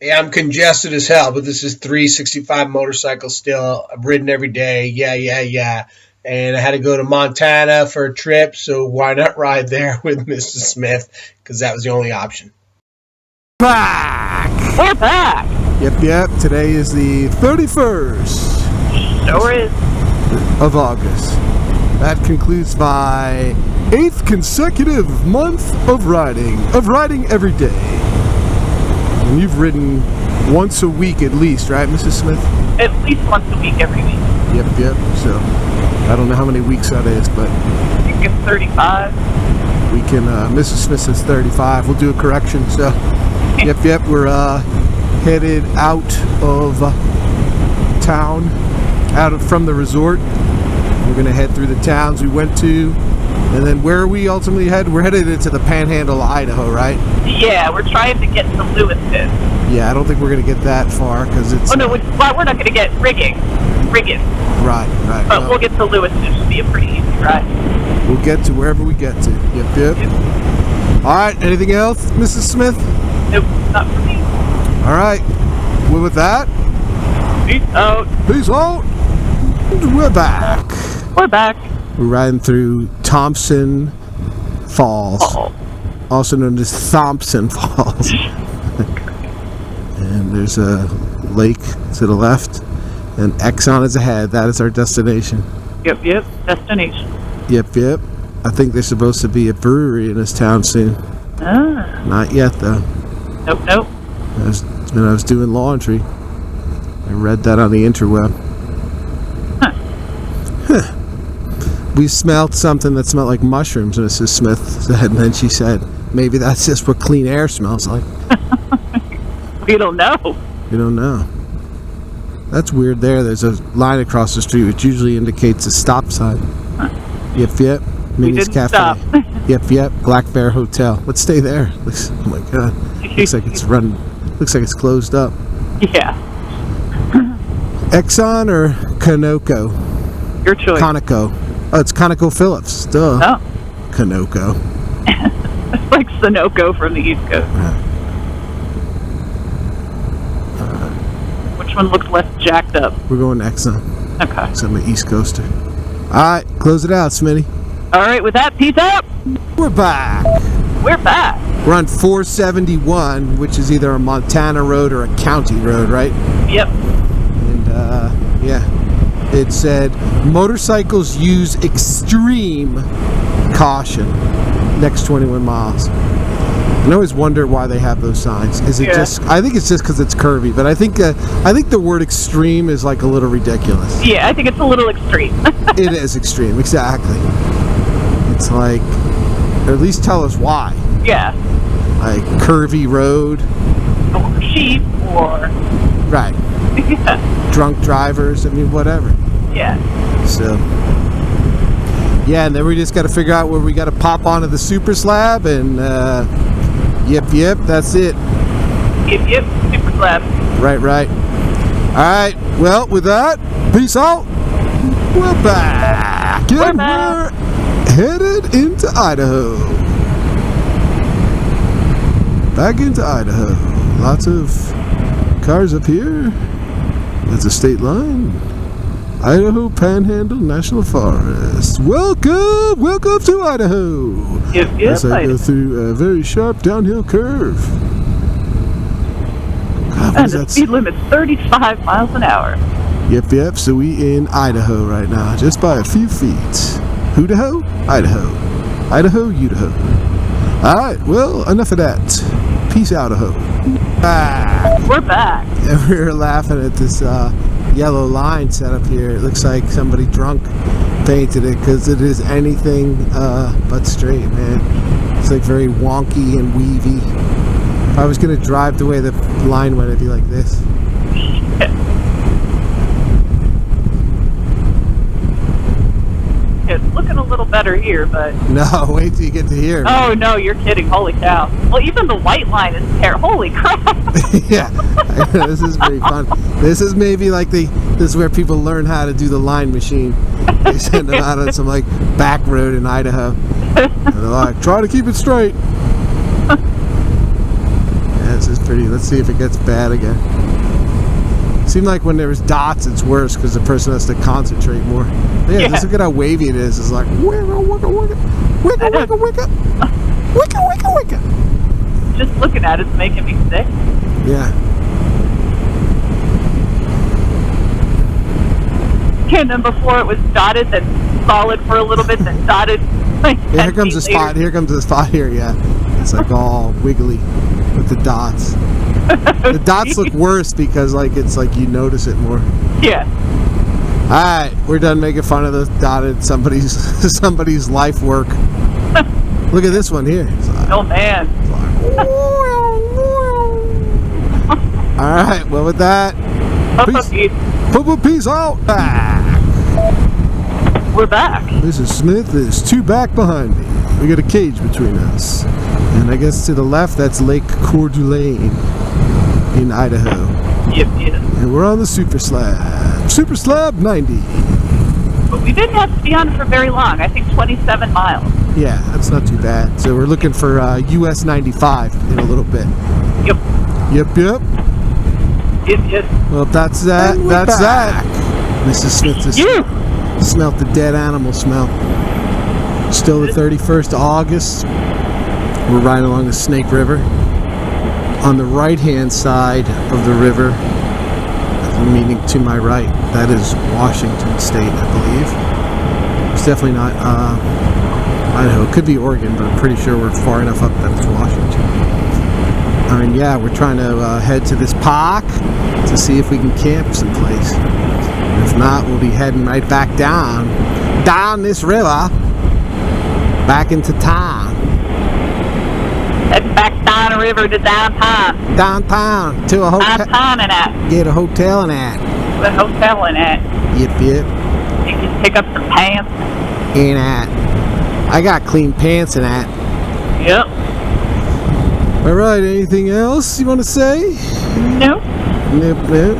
Yeah, I'm congested as hell, but this is 365 motorcycles still. I've ridden every day. Yeah, yeah, yeah. And I had to go to Montana for a trip, so why not ride there with Mrs. Smith? Because that was the only option. Back! We're back. Yep. Today is the 31st Sure is. of August. That concludes my 8th consecutive month of riding every day. And you've ridden once a week at least, right, Mrs. Smith? At least once a week, every week. Yep. So, I don't know how many weeks that is, but I think it's 35. we can, Mrs. Smith says 35. We'll do a correction, so. Yep, we're headed out of town, from the resort. We're going to head through the towns we went to, and then where are we ultimately headed? We're headed into the Panhandle, Idaho, right? Yeah, we're trying to get to Lewiston. Yeah, I don't think we're going to get that far, because it's... Oh, no, we're not going to get Riggin. Right. But we'll get to Lewiston. It should be a pretty easy ride. We'll get to wherever we get to. Yep. All right, anything else, Mrs. Smith? Nope, not for me. All right. Well, with that, Peace out. We're back. We're back. We're riding through Thompson Falls, also known as Thompson Falls. And there's a lake to the left, and Exxon is ahead. That is our destination. Yep, destination. Yep. I think there's supposed to be a brewery in this town soon. Ah. Not yet, though. Nope. When I was doing laundry, I read that on the interweb. Huh. We smelled something that smelled like mushrooms, Mrs. Smith said, and then she said, maybe that's just what clean air smells like. We don't know. You don't know. That's weird there. There's a line across the street which usually indicates a stop sign. Huh. Yep. Minnie's Cafe. Stop. Yep. Black Bear Hotel. Let's stay there. Oh my God. Looks like it's running. Looks like it's closed up. Yeah. Exxon or Conoco? Your choice. Conoco. Oh, it's ConocoPhillips. Duh. Oh. Conoco. It's like Sunoco from the East Coast. Which one looks less jacked up? We're going Exxon. Okay. So I'm an East Coaster. All right, close it out, Smitty. All right, with that, peace out. We're back. We're back. We're on 471, which is either a Montana road or a county road, right? Yep. And, yeah. It said, motorcycles use extreme caution next 21 miles. And I always wonder why they have those signs. Is it just... I think it's just because it's curvy, but I think the word extreme is like a little ridiculous. Yeah, I think it's a little extreme. It is extreme, exactly. It's like... Or at least tell us why. Yeah. Like curvy road. Or sheep, or... Right. Yeah. Drunk drivers, I mean, whatever. Yeah. So... Yeah, and then we just got to figure out where we got to pop onto the super slab, and yep, that's it. Yep, super slab. Right. All right, well, with that, peace out. We're back. We're back. We're headed into Idaho. Back into Idaho. Lots of cars up here. That's a state line. Idaho Panhandle National Forest. Welcome to Idaho. Yep, As I go through a very sharp downhill curve. God, And the speed limit's 35 miles an hour. Yep. So we in Idaho right now, just by a few feet. Idaho? Idaho, Idaho. All right. Well, enough of that. Peace out, Idaho. We're back. And we were laughing at this yellow line set up here. It looks like somebody drunk painted it, because it is anything but straight, man. It's like very wonky and weavy. If I was going to drive the way the line went, it'd be like this. It's looking a little better here, but... No, wait till you get to here. Oh, no, you're kidding. Holy cow. Well, even the white line is terrible. Holy crap. Yeah, this is pretty fun. This is maybe like this is where people learn how to do the line machine. They send them out on some like back road in Idaho. And they're like, try to keep it straight. Yeah, is pretty. Let's see if it gets bad again. Seemed like when there's dots, it's worse because the person has to concentrate more. Yeah, just look at how wavy it is. It's like wiggle, wiggle, wiggle, wiggle, wiggle, wiggle, wiggle, wiggle, wiggle. Just looking at it's making me sick. Yeah. And then before it was dotted, then solid for a little bit, then dotted. Like Yeah, here comes the spot. Here comes the spot here. Yeah, it's like all wiggly with the dots. The dots look worse because like it's like you notice it more. Yeah. All right, we're done making fun of the dotted somebody's life work. Look at this one here. Like, Oh man. All right, well with that, peace out. We're back. Mrs. Smith is 2 back behind me. We got a cage between us. And I guess to the left, that's Lake Coeur d'Alene in Idaho. Yep. And we're on the Super Slab. Super Slab 90. But we didn't have to be on it for very long. I think 27 miles. Yeah, that's not too bad. So we're looking for US 95 in a little bit. Yep. Yep. Yes. Well, that's that. That's that. Mrs. Smith just smelt the dead animal smell. Still the 31st of August. We're riding along the Snake River. On the right-hand side of the river, meaning to my right, that is Washington State, I believe. It's definitely not Idaho. It could be Oregon, but I'm pretty sure we're far enough up that it's Washington. And yeah, we're trying to head to this park to see if we can camp someplace. If not, we'll be heading right back down this river, back into town. Heading back down the river to downtown. Downtown to a hotel. Downtown and that. Get a hotel and that. The hotel and that. Yep. You can pick up some pants. And that. I got clean pants and that. Yep. All right. Anything else you want to say? Nope. Nope.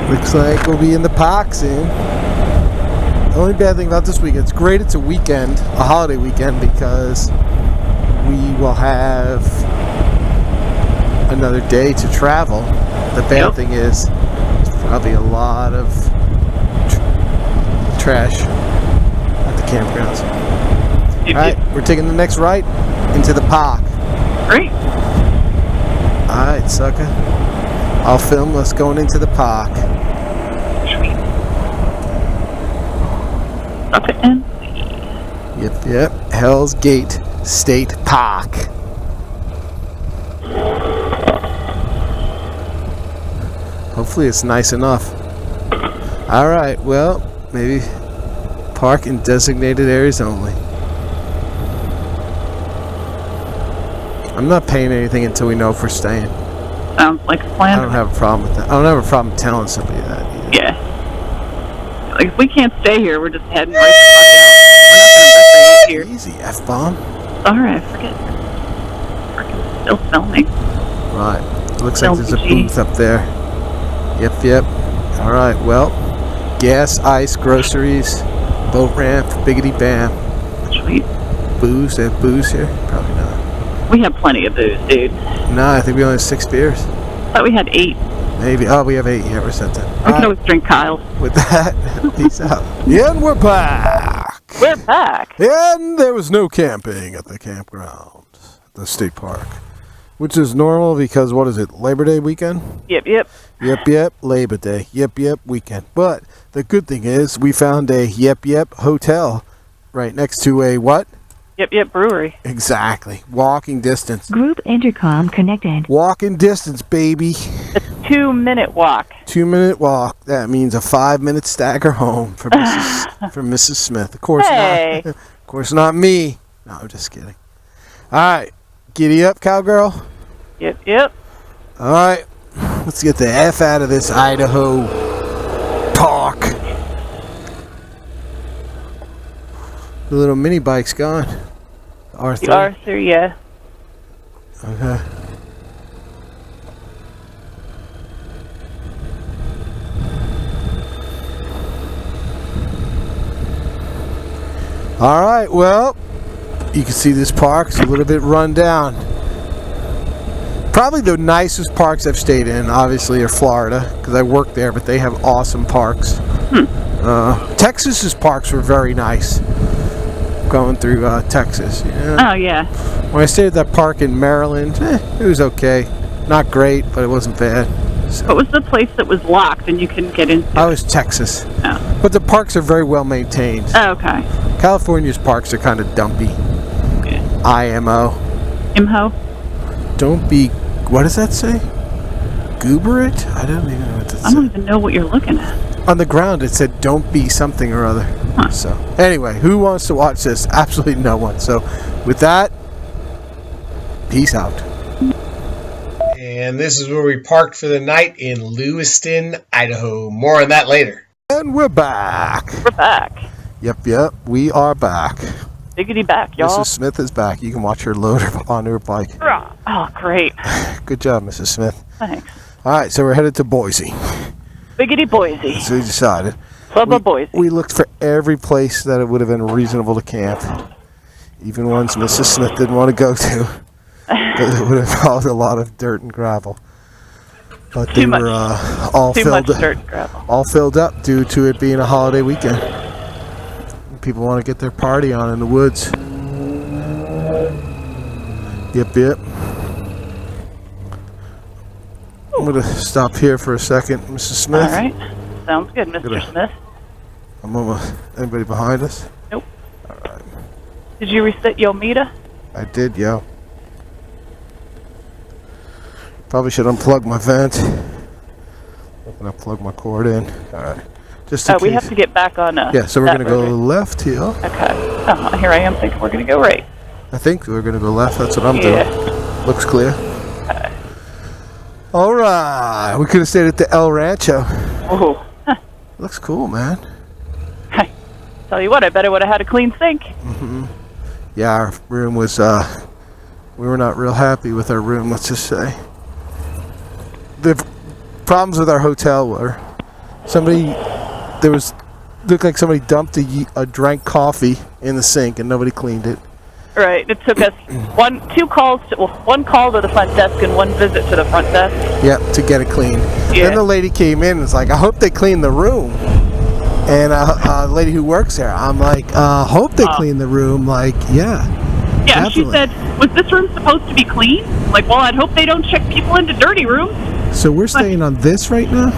Looks like we'll be in the park soon. The only bad thing about this weekend, it's great it's a weekend, a holiday weekend, because we will have another day to travel. The bad thing is there's probably a lot of trash at the campgrounds. Alright, we're taking the next right into the park. Great. Alright, sucker. I'll film us going into the park. Sweet. Okay, and Yep. Hell's Gate State Park. Hopefully it's nice enough. Alright, well, maybe park in designated areas only. I'm not paying anything until we know if we're staying. sounds like a plan. I don't have a problem with that. I don't have a problem telling somebody that either. Yeah. Like, if we can't stay here, we're just heading right the fuck out. We're not going to recreate here. Easy, F-bomb. Alright, forget it. Freaking still filming. Right. Looks like there's a booth up there. Yep. Alright, well. Gas, ice, groceries, boat ramp, biggity bam. Sweet. Booze? They have booze here? Probably not. We have plenty of booze, dude. No, I think we only have 6 beers. Thought we had 8. Maybe. Oh, we have 8. Yeah, we're set then. We can always drink Kyle's. With that, peace out. And we're back. We're back. And there was no camping at the campground, the state park, which is normal because what is it? Labor Day weekend? Yep. Yep. Labor Day. Yep. Weekend. But the good thing is we found a Yep hotel right next to a what? Yep, brewery. Exactly. Walking distance. Group intercom connected. Walking distance, baby. A 2-minute walk. 2-minute walk. That means a 5-minute stagger home for Mrs. Smith. Of course Hey. not. Of course not me. No, I'm just kidding. All right. Giddy up, cowgirl. Yep. All right. Let's get the F out of this Idaho park. The little mini bike's gone. R3. The Arthur, yeah. Okay. All right, well, you can see this park's a little bit run down. Probably the nicest parks I've stayed in, obviously, are Florida, because I work there, but they have awesome parks. Texas's parks were very nice, going through Texas. Yeah. Oh, yeah. When I stayed at that park in Maryland, it was okay. Not great, but it wasn't bad. What was the place that was locked and you couldn't get into? I was Texas. Oh. But the parks are very well maintained. Oh, okay. California's parks are kind of dumpy. Yeah. IMO. Imho? Don't be, what does that say? Gooberate? I don't even know what that I don't even know what you're looking at. On the ground it said don't be something or other. Huh. So anyway, who wants to watch this? Absolutely no one. So with that, peace out. And this is where we parked for the night in Lewiston, Idaho. More on that later. And we're back. We're back. Yep, we are back. Biggity back, y'all. Mrs. Smith is back. You can watch her load her on her bike. Oh, great. Good job, Mrs. Smith. Thanks. All right, so we're headed to Boise. Biggity Boise. So we decided. Club of Boise. We looked for every place that it would have been reasonable to camp. Even ones Mrs. Smith didn't want to go to. Because it would have involved a lot of dirt and gravel. But they were all filled dirt and gravel. all filled up due to it being a holiday weekend. People want to get their party on in the woods. Yep. I'm going to stop here for a second, Mrs. Smith. All right. Sounds good, Mr. Smith. I'm almost, anybody behind us? Nope. All right. Did you reset your meter? I did, yo. Probably should unplug my vent. I'm going to plug my cord in. All right. Just in We case. have to get back on Yeah, so we're that going to go road. left here. Okay. Here I am thinking we're going to go right. I think we're going to go left. That's what I'm Yeah. doing. Looks clear. Okay. All right. We could have stayed at the El Rancho. Oh. Looks cool, man. Tell you what, I bet I would have had a clean sink. Yeah, our room was, we were not real happy with our room, let's just say. The problems with our hotel were looked like somebody dumped a drank coffee in the sink and nobody cleaned it. Right. It took us one call to the front desk and one visit to the front desk. Yep, to get it clean. Yeah. Then the lady came in and was like, I hope they clean the room. And a lady who works there, I'm like, hope they clean the room. Like, yeah. Yeah, definitely. she said, was this room supposed to be clean? Like, well, I'd hope they don't check people into dirty rooms. So we're staying on this right now?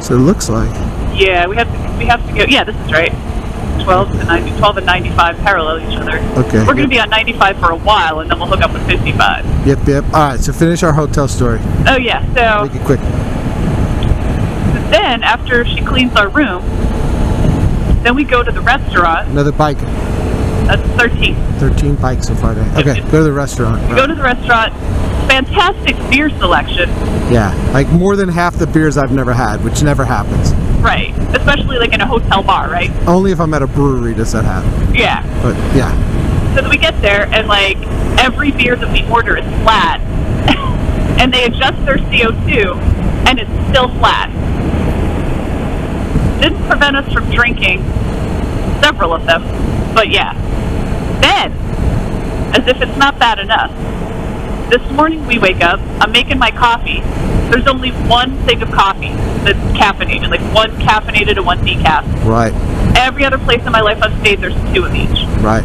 So it looks like. Yeah, we have to go. Yeah, this is right. 12 and 95 parallel each other. Okay. We're going to be on 95 for a while, and then we'll hook up with 55. Yep. All right, so finish our hotel story. Oh, yeah. So Make it quick. then, after she cleans our room, then we go to the restaurant. Another bike. That's 13. 13 bikes so far today. Okay, go to the restaurant. We go to the restaurant. Fantastic beer selection. Yeah, like more than half the beers I've never had, which never happens. Right. Especially like in a hotel bar, right? Only if I'm at a brewery does that happen. Yeah. But yeah. So then we get there, and like every beer that we order is flat, and they adjust their CO2, and it's still flat. Didn't prevent us from drinking several of them, but yeah. Then, as if it's not bad enough, this morning we wake up, I'm making my coffee. There's only one thing of coffee that's caffeinated, like one caffeinated and one decaf. Right. Every other place in my life I've stayed, there's 2 of each. Right.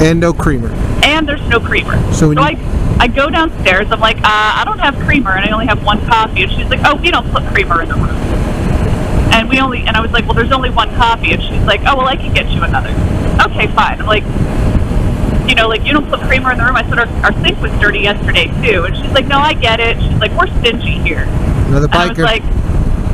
And no creamer. And there's no creamer. So when I go downstairs, I'm like, I don't have creamer, and I only have one coffee. And she's like, oh, we don't put creamer in the room. And I was like, well, there's only one coffee. And she's like, oh, well, I can get you another. Okay, fine. I'm like, you don't put creamer in the room. I said, our sink was dirty yesterday, too. And she's like, no, I get it. She's like, we're stingy here. Another And I was biker. like,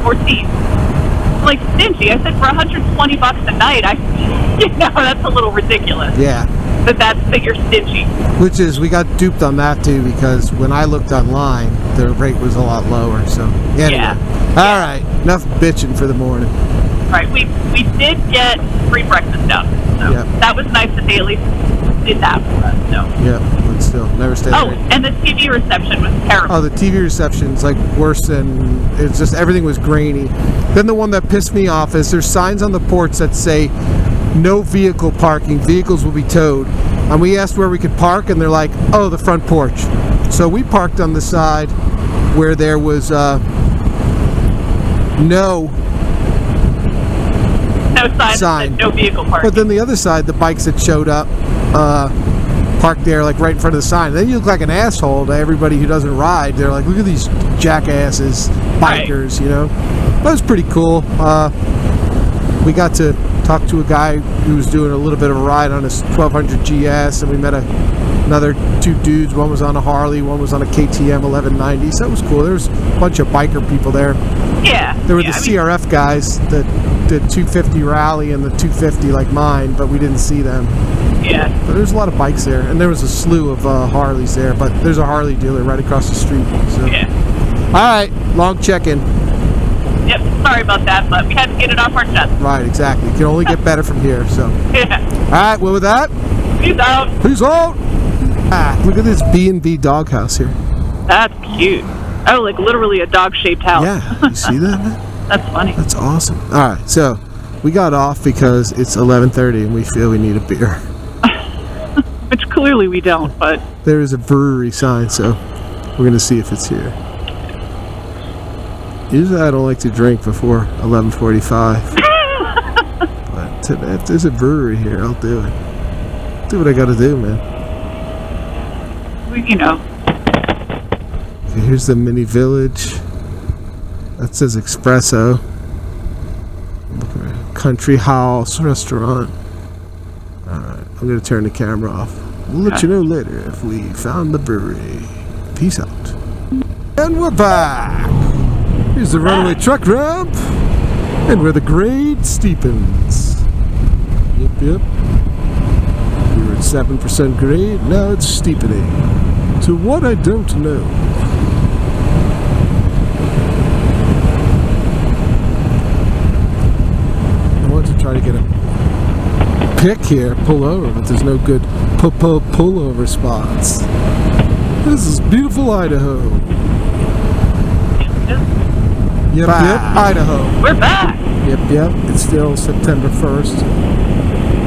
14. I'm like, stingy? I said, for $120 a night, that's a little ridiculous. Yeah. That you're stingy. Which is, we got duped on that too, because when I looked online, the rate was a lot lower. So, anyway. Yeah. All right. Enough bitching for the morning. Right, we did get free breakfast out. So Yep. that was nice that they at least did that for us. So. Yeah, but still, never stayed Oh, there. and the TV reception was terrible. Oh, the TV reception's like worse than, it's just, everything was grainy. Then the one that pissed me off is there's signs on the porch that say no vehicle parking, vehicles will be towed. And we asked where we could park, and they're like, oh, the front porch. So we parked on the side where there was no sign. No vehicle parking. But then the other side, the bikes that showed up parked there, like right in front of the sign. Then you look like an asshole to everybody who doesn't ride. They're like, look at these jackasses, bikers, you know. That was pretty cool. We got to talk to a guy who was doing a little bit of a ride on his 1200 GS, and we met another two dudes. One was on a Harley, one was on a KTM 1190. So it was cool. There was a bunch of biker people there. Yeah. There were the CRF guys that did 250 rally and the 250 like mine, but we didn't see them. Yeah. But there's a lot of bikes there, and there was a slew of Harleys there. But there's a Harley dealer right across the street. So. Yeah. All right, long check-in. Yep. Sorry about that, but we had to get it off our chest. Right, exactly. It can only get better from here. So. Yeah. All right. Well, with that. Peace out. Peace out. Look at this B&B doghouse here. That's cute. Oh, like literally a dog-shaped house. Yeah, you see that, man? That's funny. That's awesome. All right, so we got off because it's 11:30 and we feel we need a beer. Which clearly we don't, but... There is a brewery sign, so we're going to see if it's here. Usually I don't like to drink before 11:45. But today, if there's a brewery here, I'll do it. Do what I got to do, man. You know. Okay, here's the mini village. That says espresso. Country house restaurant. Alright, I'm going to turn the camera off. We'll let you know later if we found the brewery. Peace out. And we're back. Here's the runaway truck ramp. And where the grade steepens. Yep. We were at 7% grade. Now it's steepening. To what I don't know. I want to try to get a pick here, pull over, but there's no good pullover spots. This is beautiful Idaho. Yep, Idaho. We're back. Yep. It's still September 1st,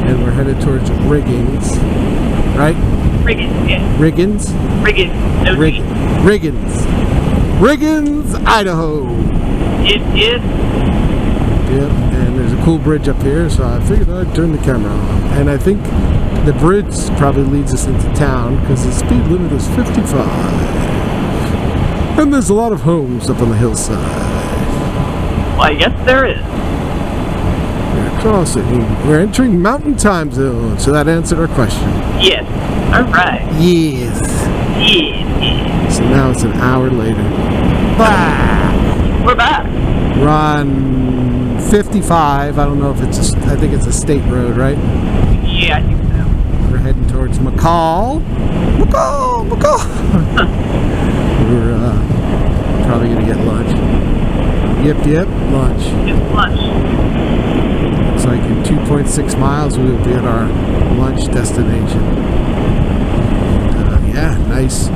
and we're headed towards Riggins, right? Riggins, yeah. Riggins? Riggins. No Riggins, Idaho. It is. Yep, and there's a cool bridge up here, so I figured I'd turn the camera on. And I think the bridge probably leads us into town because the speed limit is 55. And there's a lot of homes up on the hillside. Why, yes, there is. We're crossing. We're entering Mountain Time Zone, so that answered our question. Yes. All right. Yes. Yes. So now it's an hour later. Back. We're back. We're on 55. I don't know if it's I think it's a state road, right? Yeah, I think so. We're heading towards McCall. We're probably gonna get lunch. Yep, lunch. It's lunch. It's like in 2.6 miles we will be at our lunch destination. Yeah, nice,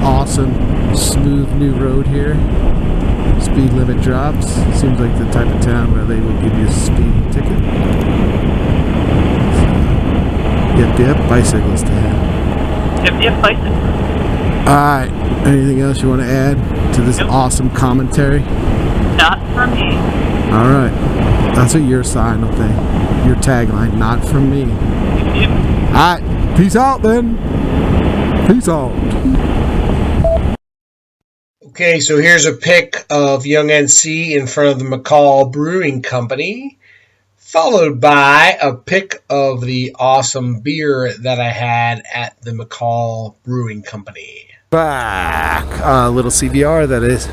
awesome, smooth new road here. Speed limit drops. Seems like the type of town where they will give you a speeding ticket. So, yep, bicycles to have. Yep, bicycle. Alright, anything else you want to add to this awesome commentary? Not for me. Alright, that's what your sign will be. Your tagline, not from me. Yep. Alright, peace out then. Peace out. Okay, so here's a pic of Young NC in front of the McCall Brewing Company, followed by a pic of the awesome beer that I had at the McCall Brewing Company. Back. Little CBR, that is.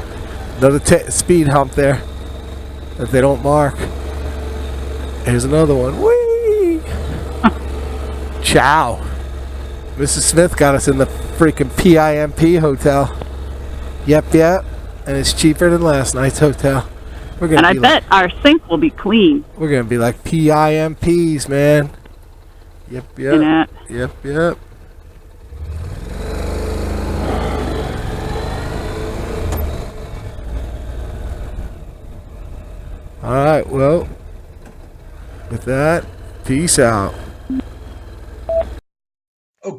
Another speed hump there that they don't mark. Here's another one. Whee! Ciao. Mrs. Smith got us in the freaking PIMP hotel. Yep. And it's cheaper than last night's hotel. And I bet our sink will be clean. We're going to be like PIMPs, man. Yep. Yep. Alright, well, with that, peace out.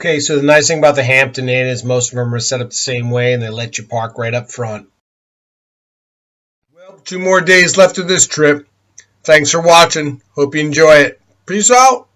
Okay, so the nice thing about the Hampton Inn is most of them are set up the same way and they let you park right up front. Well, 2 more days left of this trip. Thanks for watching. Hope you enjoy it. Peace out.